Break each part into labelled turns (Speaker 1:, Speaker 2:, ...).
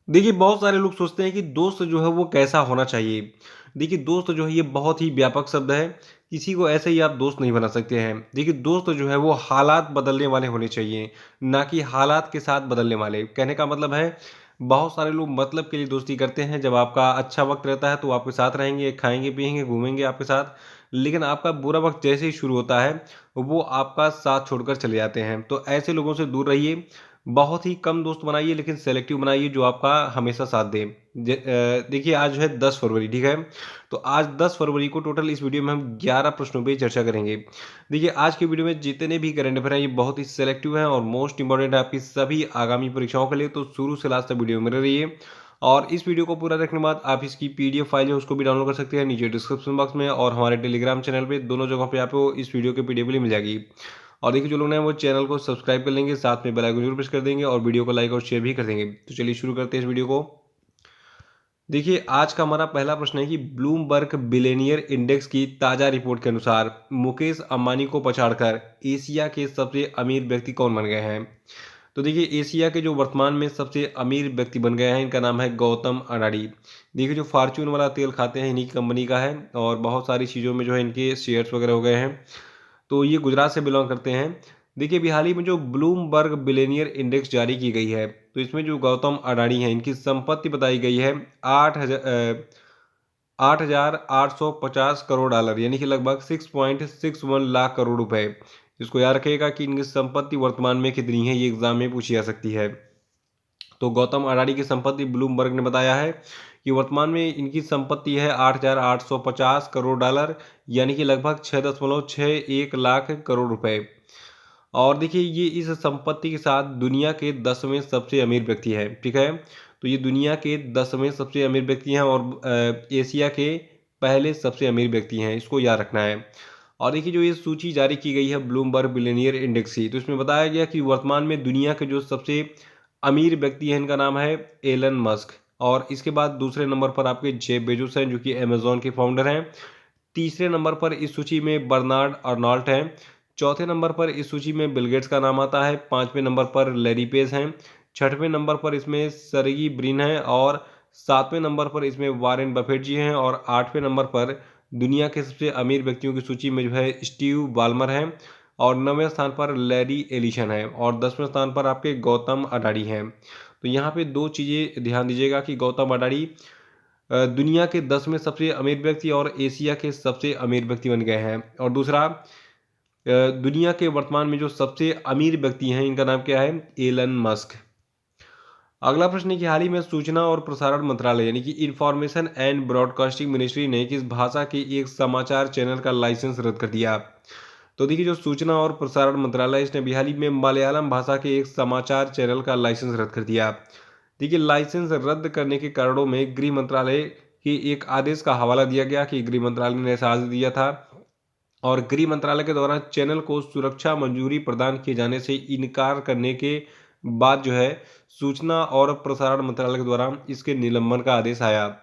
Speaker 1: देखिए, बहुत सारे लोग सोचते हैं कि दोस्त जो है वो कैसा होना चाहिए। देखिए, दोस्त जो है ये बहुत ही व्यापक शब्द है, किसी को ऐसे ही आप दोस्त नहीं बना सकते हैं। देखिए, दोस्त जो है वो हालात बदलने वाले होने चाहिए, ना कि हालात के साथ बदलने वाले। कहने का मतलब है, बहुत सारे लोग मतलब के लिए दोस्ती करते हैं, जब आपका अच्छा वक़्त रहता है तो वो आपके साथ रहेंगे, खाएँगे-पिएँगे, घूमेंगे आपके साथ। लेकिन आपका बुरा वक़्त जैसे ही शुरू होता है, वो आपका साथ छोड़कर चले जाते हैं। तो ऐसे लोगों से दूर रहिए। बहुत ही कम दोस्त बनाइए, लेकिन सेलेक्टिव बनाइए जो आपका हमेशा साथ दें। देखिए, आज है 10 फरवरी, ठीक है? तो आज 10 फरवरी को टोटल इस वीडियो में हम 11 प्रश्नों पे चर्चा करेंगे। देखिए, आज की वीडियो में जितने भी करंट अफेयर हैं ये बहुत ही सेलेक्टिव हैं और मोस्ट इंपॉर्टेंट है आपकी सभी आगामी परीक्षाओं के लिए, तो शुरू से लास्ट तक वीडियो में रहिए। और इस वीडियो को पूरा देखने के बाद आप इसकी पीडीएफ फाइल है उसको भी डाउनलोड कर सकते हैं नीचे डिस्क्रिप्शन बॉक्स में, और हमारे टेलीग्राम चैनल पे, दोनों जगहों पे आपको इस वीडियो की पीडीएफ भी मिल जाएगी। और देखिए, जो लोग नए हैं वो चैनल को सब्सक्राइब कर लेंगे, साथ में बेल आइकन जरूर प्रेस कर देंगे और वीडियो को लाइक और शेयर भी कर देंगे। तो चलिए शुरू करते हैं इस वीडियो को। देखिए, आज का हमारा पहला प्रश्न है कि ब्लूमबर्ग बिलियनियर इंडेक्स की ताजा रिपोर्ट के अनुसार मुकेश अंबानी को पछाड़कर एशिया के सबसे अमीर व्यक्ति कौन बन गए हैं। तो देखिए, एशिया के जो वर्तमान में सबसे अमीर व्यक्ति बन गए हैं इनका नाम है गौतम अडानी। देखिए, जो फार्चून वाला तेल खाते हैं इन्हीं की कंपनी का है, और बहुत सारी चीज़ों में जो है इनके शेयर्स वगैरह हो गए हैं। तो ये गुजरात से बिलोंग करते हैं। देखिए, अभी हाल ही में जो ब्लूमबर्ग बिलियनियर इंडेक्स जारी की गई है, तो इसमें जो गौतम अडानी हैं इनकी संपत्ति बताई गई है 8,850 करोड़ डॉलर, यानी कि लगभग 6.61 लाख करोड़ रुपए। इसको याद रखिएगा कि इनकी संपत्ति वर्तमान में कितनी है, ये एग्जाम में पूछी जा सकती है। तो गौतम अडानी की संपत्ति ब्लूमबर्ग ने बताया है कि वर्तमान में इनकी संपत्ति है 8,850 करोड़ डॉलर, यानी कि लगभग 6.61 लाख करोड़ रुपए। और देखिए, ये इस संपत्ति के साथ दुनिया के 10वें सबसे अमीर व्यक्ति हैं, ठीक है? तो ये दुनिया के 10वें सबसे अमीर व्यक्ति हैं और एशिया के पहले सबसे अमीर व्यक्ति हैं, इसको याद रखना है। और देखिए, जो ये सूची जारी की गई है ब्लूमबर्ग बिलियनियर इंडेक्स की, तो इसमें बताया गया कि वर्तमान में दुनिया के जो सबसे अमीर व्यक्ति हैं इनका नाम है एलन मस्क। और इसके बाद दूसरे नंबर पर आपके जेफ बेजोस हैं जो कि अमेजॉन के फाउंडर हैं। तीसरे नंबर पर इस सूची में बर्नार्ड अर्नॉल्ट हैं। चौथे नंबर पर इस सूची में बिल गेट्स का नाम आता है। पांचवें नंबर पर लैरी पेज हैं। छठवें नंबर पर इसमें सरगी ब्रिन है, और सातवें नंबर पर इसमें वारेन बफेट जी हैं, और आठवें नंबर पर दुनिया के सबसे अमीर व्यक्तियों की सूची में जो है स्टीव बाल्मर हैं, और नवें स्थान पर लैरी एलिशन है, और 10वें स्थान पर आपके गौतम अडानी हैं। तो यहाँ पे दो चीज़ें ध्यान दीजिएगा कि गौतम अडानी दुनिया के 10वें सबसे अमीर व्यक्ति और एशिया के सबसे अमीर व्यक्ति बन गए हैं। और दूसरा, दुनिया के वर्तमान में जो सबसे अमीर व्यक्ति हैं इनका नाम क्या है, एलन मस्क। अगला प्रश्न है कि हाल ही में सूचना और प्रसारण मंत्रालय यानी कि इंफॉर्मेशन एंड ब्रॉडकास्टिंग मिनिस्ट्री ने किस भाषा के एक समाचार चैनल का लाइसेंस रद्द कर दिया। तो देखिए, जो सूचना और प्रसारण मंत्रालय इसने अभी हाल ही में मलयालम भाषा के एक समाचार चैनल का लाइसेंस रद्द कर दिया। देखिए, लाइसेंस रद्द करने के कारणों में गृह मंत्रालय के एक आदेश का हवाला दिया गया कि गृह मंत्रालय ने ऐसा आदेश दिया था, और गृह मंत्रालय के द्वारा चैनल को सुरक्षा मंजूरी प्रदान किए जाने से इनकार करने के बाद जो है सूचना और प्रसारण मंत्रालय के द्वारा इसके निलंबन का आदेश आया।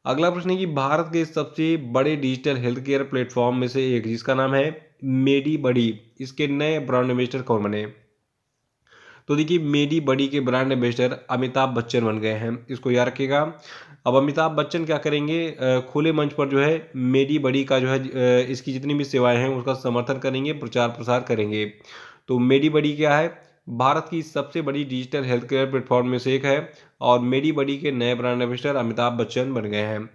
Speaker 1: अगला प्रश्न है कि भारत के सबसे बड़े डिजिटल हेल्थ केयर प्लेटफॉर्म में से एक जिसका नाम है मेडी बडी, इसके नए ब्रांड एम्बेसडर कौन बने। तो देखिए, मेडी बडी के ब्रांड एम्बेसडर अमिताभ बच्चन बन गए हैं, इसको याद रखिएगा। अब अमिताभ बच्चन क्या करेंगे, खुले मंच पर जो है मेडी बडी का जो है इसकी जितनी भी सेवाएं हैं उसका समर्थन करेंगे, प्रचार प्रसार करेंगे। तो मेडी बडी क्या है, भारत की सबसे बड़ी डिजिटल हेल्थ केयर प्लेटफॉर्म में से एक है, और मेडी बडी के नए ब्रांड एम्बेसडर अमिताभ बच्चन बन गए हैं।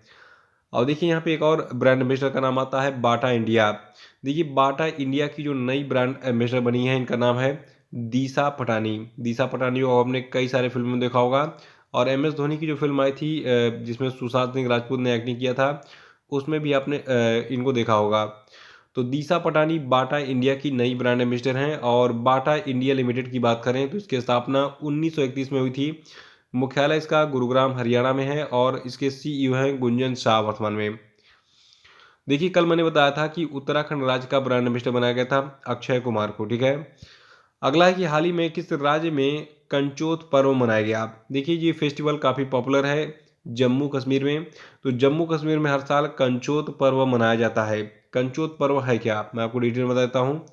Speaker 1: और देखिए, यहाँ पे एक और ब्रांड एम्बेसडर का नाम आता है बाटा इंडिया। देखिए, बाटा इंडिया की जो नई ब्रांड एम्बेसडर बनी है इनका नाम है दिशा पटानी। दिशा पटानी को आपने कई सारे फिल्म में देखा होगा, और एम एस धोनी की जो फिल्म आई थी जिसमें सुशांत सिंह राजपूत ने एक्टिंग किया था, उसमें भी आपने इनको देखा होगा। तो दिशा पटानी बाटा इंडिया की नई ब्रांड एम्बेसडर हैं, और बाटा इंडिया लिमिटेड की बात करें तो इसकी स्थापना 1931 में हुई थी। मुख्यालय इसका गुरुग्राम हरियाणा में है, और इसके सीईओ हैं गुंजन शाह वर्तमान में। देखिए, कल मैंने बताया था कि उत्तराखंड राज्य का ब्रांड एम्बेसडर बनाया गया था अक्षय कुमार को, ठीक है। अगला है कि हाल ही में किस राज्य में कंचोत पर्व मनाया गया। देखिए, ये फेस्टिवल काफ़ी पॉपुलर है जम्मू कश्मीर में। तो जम्मू कश्मीर में हर साल कंचोत पर्व मनाया जाता है। कंचोत पर्व है क्या, मैं आपको डिटेल में बताता हूँ।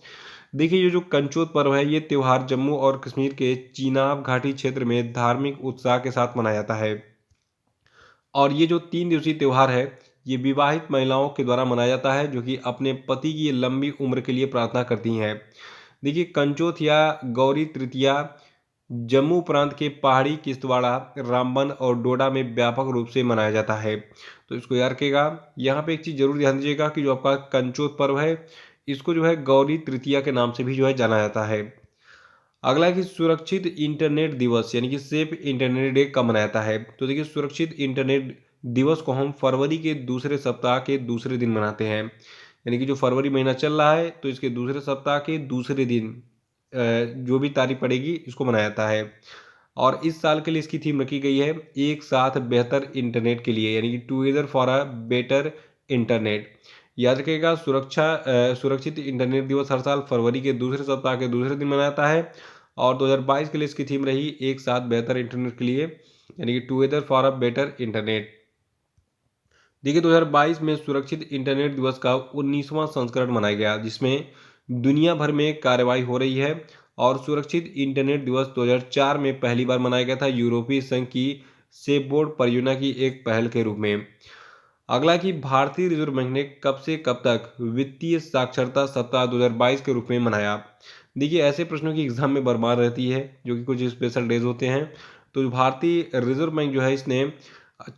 Speaker 1: देखिए ये जो कंचोत पर्व है, ये त्योहार जम्मू और कश्मीर के चीनाब घाटी क्षेत्र में धार्मिक उत्साह के साथ मनाया जाता है। और ये जो 3 दिवसीय त्योहार है, ये विवाहित महिलाओं के द्वारा मनाया जाता है, जो कि अपने पति की लंबी उम्र के लिए प्रार्थना करती हैं। देखिए कंचोथ या गौरी तृतीया जम्मू प्रांत के पहाड़ी किश्तवाड़ा, रामबन और डोडा में व्यापक रूप से मनाया जाता है। तो इसको याद रखिएगा। यहाँ पे एक चीज़ जरूर ध्यान दीजिएगा कि जो आपका कंचोत पर्व है, इसको जो है गौरी तृतीया के नाम से भी जो है जाना जाता है। अगला है कि सुरक्षित इंटरनेट दिवस यानी कि सेफ इंटरनेट डे कब मनाया जाता है। तो देखिए सुरक्षित इंटरनेट दिवस को हम फरवरी के दूसरे सप्ताह के दूसरे दिन मनाते हैं। यानी कि जो फरवरी महीना चल रहा है, तो इसके दूसरे सप्ताह के दूसरे दिन जो भी तारीख पड़ेगी, इसको मनाया जाता है। और इस साल के लिए इसकी थीम रखी गई है एक साथ बेहतर इंटरनेट के लिए, यानी कि together for a better internet. याद रखिएगा, सुरक्षित इंटरनेट दिवस हर साल फरवरी के दूसरे सप्ताह के दूसरे दिन मनाया जाता है। और 2022 के लिए इसकी थीम रही एक साथ बेहतर इंटरनेट के लिए, यानी कि together for a better internet. देखिए 2022 में सुरक्षित इंटरनेट दिवस का 19वां संस्करण मनाया गया, जिसमें दुनिया भर में कार्रवाई हो रही है। और सुरक्षित इंटरनेट दिवस 2004 में पहली बार मनाया गया था, यूरोपीय संघ की सेफ बोर्ड परियोजना की एक पहल के रूप में। अगला कि भारतीय रिजर्व बैंक ने कब से कब तक वित्तीय साक्षरता सप्ताह 2022 के रूप में मनाया। देखिए ऐसे प्रश्नों की एग्जाम में बरबाद रहती है, जो कि कुछ स्पेशल डेज होते हैं। तो भारतीय रिजर्व बैंक जो है, इसने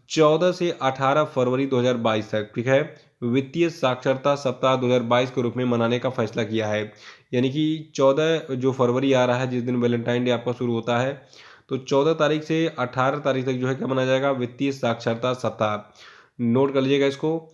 Speaker 1: 14 से 18 फरवरी 2022 तक, ठीक है, वित्तीय साक्षरता सप्ताह 2022 के रूप में मनाने का फैसला किया है। यानी कि 14 जो फरवरी आ रहा है, जिस दिन वैलेंटाइन डे आपका शुरू होता है, तो 14 तारीख से 18 तारीख तक जो है क्या मनाया जाएगा, वित्तीय साक्षरता सप्ताह। नोट कर लीजिएगा इसको।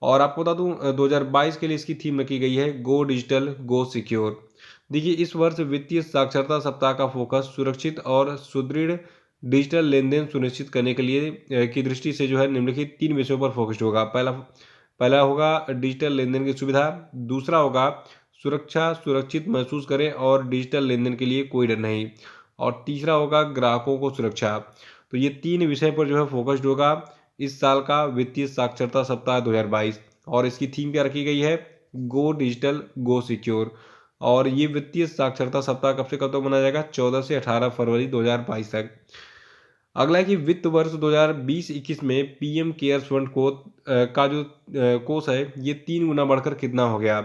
Speaker 1: और आपको बता दूं 2022 के लिए इसकी थीम रखी गई है गो डिजिटल गो सिक्योर। देखिए इस वर्ष वित्तीय साक्षरता सप्ताह का फोकस सुरक्षित और सुदृढ़ डिजिटल लेन देन सुनिश्चित करने के लिए की दृष्टि से जो है निम्नलिखित 3 विषयों पर फोकस्ड होगा। पहला पहला होगा डिजिटल लेन देन की सुविधा। दूसरा होगा सुरक्षा, सुरक्षित महसूस करें और डिजिटल लेन देन के लिए कोई डर नहीं। और तीसरा होगा ग्राहकों को सुरक्षा। तो ये 3 विषय पर जो है फोकस्ड होगा इस साल का वित्तीय साक्षरता सप्ताह 2022। और इसकी थीम क्या रखी गई है, गो डिजिटल गो सिक्योर। और ये वित्तीय साक्षरता सप्ताह कब से कब तक मनाया जाएगा, 14 से 18 फरवरी 2022 तक। अगला है कि वित्त वर्ष 2020-21 में पीएम केयर्स फंड को का जो कोष है, ये 3 गुना बढ़कर कितना हो गया।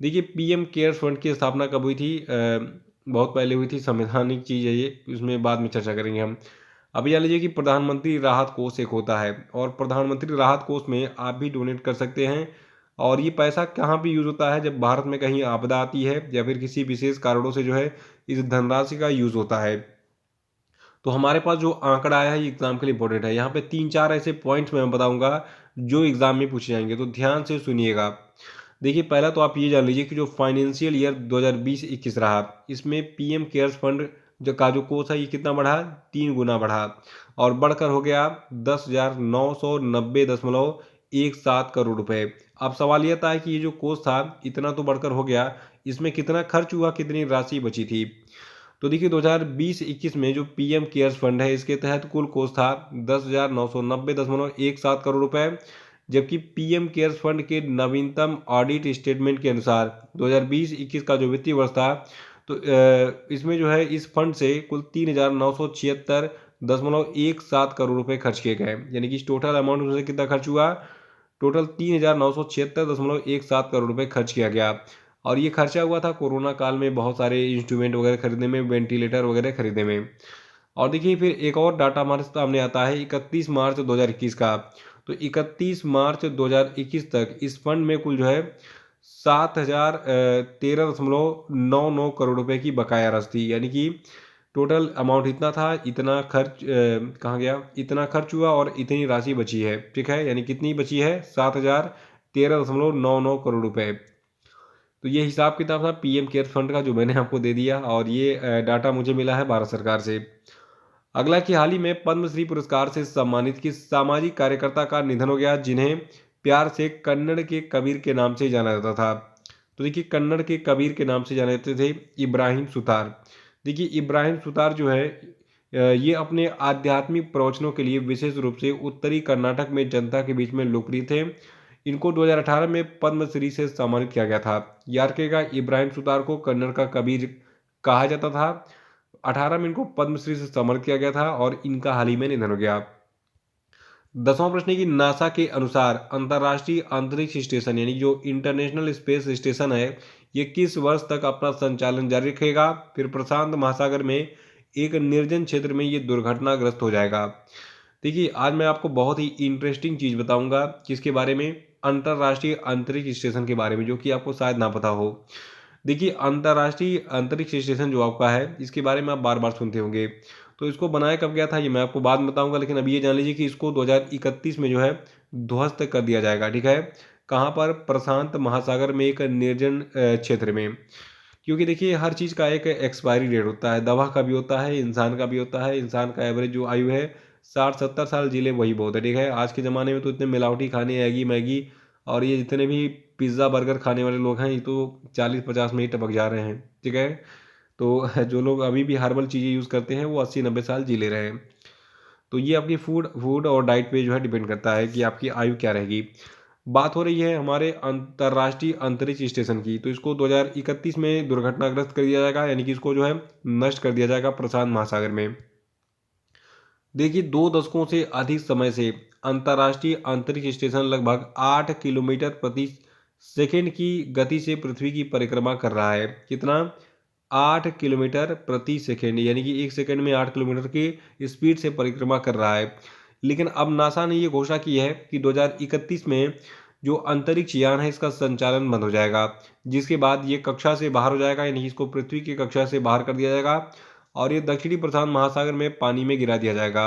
Speaker 1: देखिए पीएम केयर्स फंड की स्थापना कब हुई थी, बहुत पहले हुई थी, संवैधानिक चीज़ है ये, इसमें बाद में चर्चा करेंगे हम। अभी जान लीजिए कि प्रधानमंत्री राहत कोष एक होता है, और प्रधानमंत्री राहत कोष में आप भी डोनेट कर सकते हैं। और ये पैसा कहाँ पे यूज़ होता है, जब भारत में कहीं आपदा आती है या फिर किसी विशेष कारणों से जो है इस धनराशि का यूज़ होता है। तो हमारे पास जो आंकड़ा आया है, ये एग्जाम के लिए इंपॉर्टेंट है। यहाँ पे 3-4 ऐसे पॉइंट्स मैं बताऊंगा जो एग्जाम में पूछे जाएंगे, तो ध्यान से सुनिएगा। देखिए पहला तो आप ये जान लीजिए कि जो फाइनेंशियल ईयर 2020-21 रहा, इसमें पीएम केयर्स फंड जो का जो कोष है, ये कितना बढ़ा, 3 गुना बढ़ा। और बढ़कर हो गया 10,990.17 करोड़ रुपए। अब सवाल यह था कि ये जो कोष था, इतना तो बढ़कर हो गया, इसमें कितना खर्च हुआ, कितनी राशि बची थी। तो देखिए 2020-21 में जो पीएम केयर्स फंड है, इसके तहत कुल कोष था 10,990.17 करोड़ रुपए। जबकि पीएम केयर्स फंड के नवीनतम ऑडिट स्टेटमेंट के अनुसार 2020-21 का जो वित्तीय वर्ष था, तो इसमें जो है इस फंड से कुल 3,976.17 करोड़ रुपए खर्च किए गए। यानी कि इस टोटल अमाउंट में से कितना खर्च हुआ, टोटल 3,976.17 करोड़ रुपए खर्च किया गया। और ये खर्चा हुआ था कोरोना काल में, बहुत सारे इंस्ट्रूमेंट वगैरह खरीदने में, वेंटिलेटर वगैरह खरीदने में। और देखिए फिर एक और डाटा हमारे सामने आता है 31 मार्च 2021 का। तो 31 मार्च 2021 तक इस फंड में कुल जो है 7,013.99 करोड़ रुपए की बकाया राशि थी। यानी कि टोटल अमाउंट इतना था, इतना खर्च कहाँ गया, इतना खर्च हुआ और इतनी राशि बची है, ठीक है। यानी कितनी बची है, 7,013.99 करोड़ रुपए। तो ये हिसाब किताब था पीएम केयर फंड का, जो मैंने आपको दे दिया। और ये डाटा मुझे मिला है भारत सरकार से। अगला कि हाल ही में पद्मश्री पुरस्कार से सम्मानित किस सामाजिक कार्यकर्ता का निधन हो गया, जिन्हें प्यार से कन्नड़ के कबीर के नाम से जाना जाता था। तो देखिए कन्नड़ के कबीर के नाम से जाने जाते थे इब्राहिम सुतार। देखिए इब्राहिम सुतार जो है ये अपने आध्यात्मिक प्रवचनों के लिए विशेष रूप से उत्तरी कर्नाटक में जनता के बीच में लोकप्रिय थे। इनको 2018 में पद्मश्री से सम्मानित किया गया था। याद रखिएगा, इब्राहिम सुतार को कन्नड़ का कबीर कहा जाता था। 18 में इनको पद्मश्री से सम्मानित किया गया था और इनका हाल ही में निधन हो गया। 10वां प्रश्न है कि नासा के अनुसार अंतर्राष्ट्रीय अंतरिक्ष स्टेशन यानी जो इंटरनेशनल स्पेस स्टेशन है, ये किस वर्ष तक अपना संचालन जारी रखेगा? फिर प्रशांत महासागर में एक निर्जन क्षेत्र में ये दुर्घटनाग्रस्त हो जाएगा। देखिए, आज मैं आपको बहुत ही इंटरेस्टिंग चीज़ बताऊंगा, किसके बारे में? अंतर्राष्ट्रीय अंतरिक्ष स्टेशन के बारे में, जो कि आपको शायद ना पता हो। देखिए, अंतर्राष्ट्रीय अंतरिक्ष स्टेशन जो आपका है, इसके बारे में आप बार बार सुनते होंगे। तो इसको बनाया कब गया था, ये मैं आपको बाद में बताऊंगा, लेकिन अभी ये जान लीजिए कि इसको 2031 में जो है ध्वस्त कर दिया जाएगा। ठीक है, कहाँ पर? प्रशांत महासागर में एक निर्जन क्षेत्र में। क्योंकि देखिए, हर चीज़ का एक एक्सपायरी डेट होता है। दवा का भी होता है, इंसान का भी होता है। इंसान का एवरेज जो आयु है 60-70 साल जी ले, वही बहुत है। ठीक है, आज के ज़माने में तो इतने मिलावटी खाने, मैगी मैगी और ये जितने भी पिज़्ज़ा बर्गर खाने वाले लोग हैं, ये तो 40-50 में ही टपक जा रहे हैं। ठीक है, तो जो लोग अभी भी हर्बल चीज़ें यूज़ करते हैं, वो 80-90 साल जी ले रहे हैं। तो ये आपकी फूड फूड और डाइट पे जो है डिपेंड करता है कि आपकी आयु क्या रहेगी। बात हो रही है हमारे अंतर्राष्ट्रीय अंतरिक्ष स्टेशन की, तो इसको 2031 में दुर्घटनाग्रस्त कर दिया जाएगा, यानी कि इसको जो है नष्ट कर दिया जाएगा प्रशांत महासागर में। देखिए, 2 दशकों से अधिक समय से अंतर्राष्ट्रीय अंतरिक्ष स्टेशन लगभग 8 किलोमीटर प्रति सेकेंड की गति से पृथ्वी की परिक्रमा कर रहा है। कितना? 8 किलोमीटर प्रति सेकेंड, यानी कि 1 सेकेंड में 8 किलोमीटर की स्पीड से परिक्रमा कर रहा है। लेकिन अब नासा ने ये घोषणा की है कि 2031 में जो अंतरिक्ष यान है, इसका संचालन बंद हो जाएगा, जिसके बाद ये कक्षा से बाहर हो जाएगा, यानी इसको पृथ्वी की कक्षा से बाहर कर दिया जाएगा और ये दक्षिणी प्रशांत महासागर में पानी में गिरा दिया जाएगा।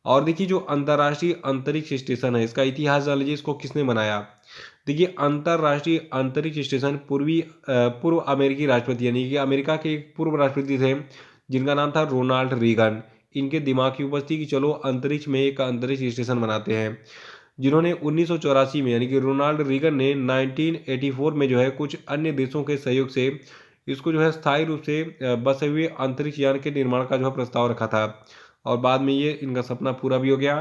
Speaker 1: और देखिए, जो अंतर्राष्ट्रीय अंतरिक्ष स्टेशन है, इसका इतिहास जान लीजिए, इसको किसने बनाया? देखिए, अंतर्राष्ट्रीय अंतरिक्ष स्टेशन पूर्व अमेरिकी राष्ट्रपति, यानी कि अमेरिका के एक पूर्व राष्ट्रपति थे, जिनका नाम था रोनाल्ड रीगन। इनके दिमाग की उपज थी कि चलो अंतरिक्ष में एक अंतरिक्ष स्टेशन बनाते हैं, जिन्होंने 1984 में, यानी कि रोनाल्ड रीगन ने 1984 में जो है कुछ अन्य देशों के सहयोग से इसको जो है स्थायी रूप से बसे हुए अंतरिक्ष यान के निर्माण का जो है प्रस्ताव रखा था और बाद में ये इनका सपना पूरा भी हो गया।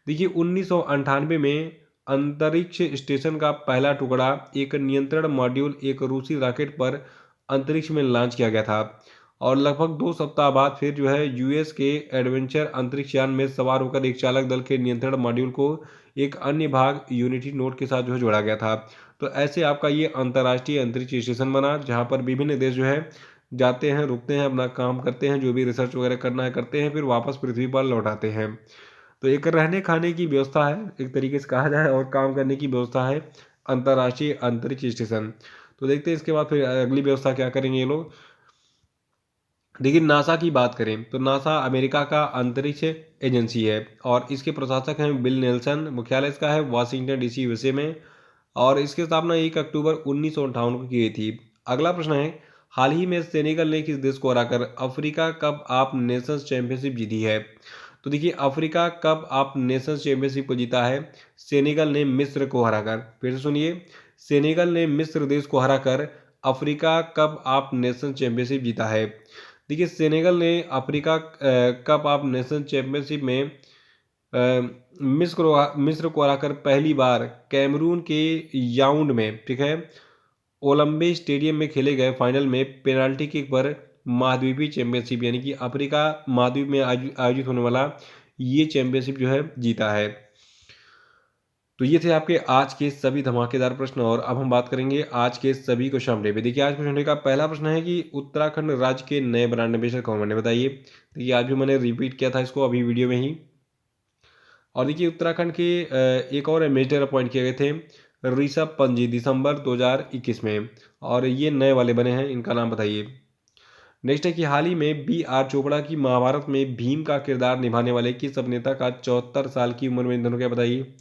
Speaker 1: देखिए, 1998 में अंतरिक्ष स्टेशन का पहला टुकड़ा, एक नियंत्रण मॉड्यूल, एक रूसी रॉकेट पर अंतरिक्ष में लॉन्च किया गया था और लगभग 2 सप्ताह बाद फिर जो है यूएस के एडवेंचर अंतरिक्ष यान में सवार होकर एक चालक दल के नियंत्रण मॉड्यूल को एक अन्य भाग यूनिटी नोड के साथ जो है जोड़ा गया था। तो ऐसे आपका ये अंतर्राष्ट्रीय अंतरिक्ष स्टेशन बना, जहाँ पर विभिन्न देश जो है जाते हैं, रुकते हैं, अपना काम करते हैं, जो भी रिसर्च वगैरह करना है करते हैं, फिर वापस पृथ्वी पर लौट आते हैं। तो एक रहने खाने की व्यवस्था है, एक तरीके से कहा जाए, और काम करने की व्यवस्था है अंतर्राष्ट्रीय अंतरिक्ष स्टेशन। तो देखते हैं इसके बाद फिर अगली व्यवस्था क्या करेंगे ये लोग। देखिए, नासा की बात करें तो नासा अमेरिका का अंतरिक्ष एजेंसी है और इसके प्रशासक हैं बिल नेल्सन। मुख्यालय इसका है वाशिंगटन डीसी यूएसए में और इसकी स्थापना 1 अक्टूबर 1958 को की गई थी। अगला प्रश्न है, हाल ही में सेनेगल ने किस देश को हराकर Africa cup of Nations championship जीती है? तो देखिए, Africa cup of Nations championship को जीता है सेनेगल ने मिस्र को हराकर। फिर से सुनिए, सेनेगल ने मिस्र देश को हराकर Africa cup of Nations championship जीता है। देखिए, सेनेगल ने Africa cup of nation championship में मिस्र को हराकर पहली बार कैमरून के याउंड में, ठीक है, ओलंबे स्टेडियम में खेले गए फाइनल में पेनाल्टी किक पर महाद्वीपीय चैंपियनशिप, यानी कि अफ्रीका महाद्वीप में आयोजित होने वाला ये चैंपियनशिप जो है जीता है। तो ये थे आपके आज के सभी धमाकेदार प्रश्न और अब हम बात करेंगे आज के सभी क्वेश्चन पे। देखिए, आज क्वेश्चन का पहला प्रश्न है कि उत्तराखंड राज्य के नए ब्रांड एम्बेसडर कौन बने, बताइए। देखिए, आज भी मैंने रिपीट किया था इसको अभी वीडियो में ही। और देखिए, उत्तराखंड के एक और एम्बेसडर अपॉइंट किए गए थे ऋषभ पंत जी, दिसंबर 2021 में, और ये नए वाले बने हैं, इनका नाम बताइए। नेक्स्ट है कि हाल ही में बी आर चोपड़ा की महाभारत में भीम का किरदार निभाने वाले किस अभिनेता का 74 साल की उम्र में निधन हो गया, बताइए।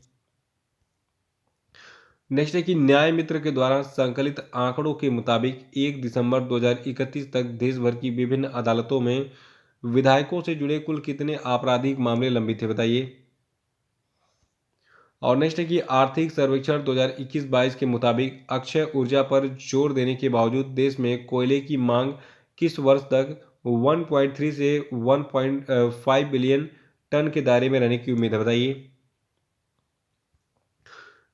Speaker 1: नेक्स्ट है कि न्याय मित्र के द्वारा संकलित आंकड़ों के मुताबिक 1 दिसंबर 2031 तक देश भर की विभिन्न अदालतों में विधायकों से जुड़े कुल कितने आपराधिक मामले लंबित थे, बताइए। और नेक्स्ट है कि आर्थिक सर्वेक्षण 2021-22 के मुताबिक अक्षय ऊर्जा पर जोर देने के बावजूद देश में कोयले की मांग किस वर्ष तक 1.3 से 1.5 बिलियन टन के दायरे में रहने की उम्मीद है, बताइए।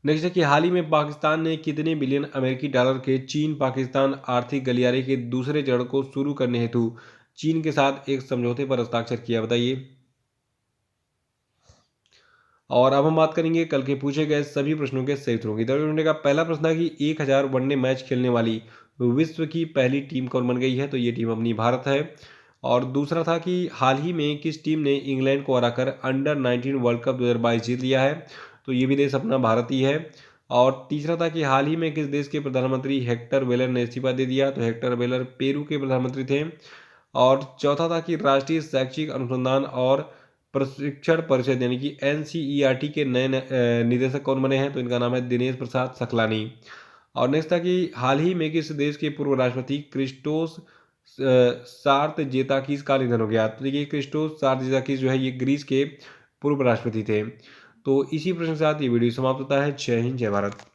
Speaker 1: नेक्स्ट है कि हाल ही में पाकिस्तान ने कितने बिलियन अमेरिकी डॉलर के चीन पाकिस्तान आर्थिक गलियारे के दूसरे चरण को शुरू करने हेतु चीन के साथ एक समझौते पर हस्ताक्षर किया, बताइए। और अब हम बात करेंगे कल के पूछे गए सभी प्रश्नों के सही उत्तरों की। तो का पहला प्रश्न है कि 1000 वनडे मैच खेलने वाली विश्व की पहली टीम कौन बन गई है, तो ये टीम अपनी भारत है। और दूसरा था कि हाल ही में किस टीम ने इंग्लैंड को हराकर अंडर 19 वर्ल्ड कप 2022 जीत लिया है, तो ये भी देश अपना भारत ही है। और तीसरा था कि हाल ही में किस देश के प्रधानमंत्री हेक्टर वेलर ने इस्तीफा दे दिया, तो हेक्टर वेलर पेरू के प्रधानमंत्री थे। और चौथा था कि राष्ट्रीय शैक्षिक अनुसंधान और प्रशिक्षण परिषद यानी कि एनसीईआरटी के नए निदेशक कौन बने हैं, तो इनका नाम है दिनेश प्रसाद सकलानी। और नेक्स्ट था कि हाल ही में किस देश के पूर्व राष्ट्रपति क्रिस्टोस सार्थजेताकिस का निधन हो गया, तो देखिए क्रिस्टोस सार्थजेताकिस जो है ये ग्रीस के पूर्व राष्ट्रपति थे। तो इसी प्रश्न के साथ ये वीडियो समाप्त होता है। जय हिंद, जय भारत।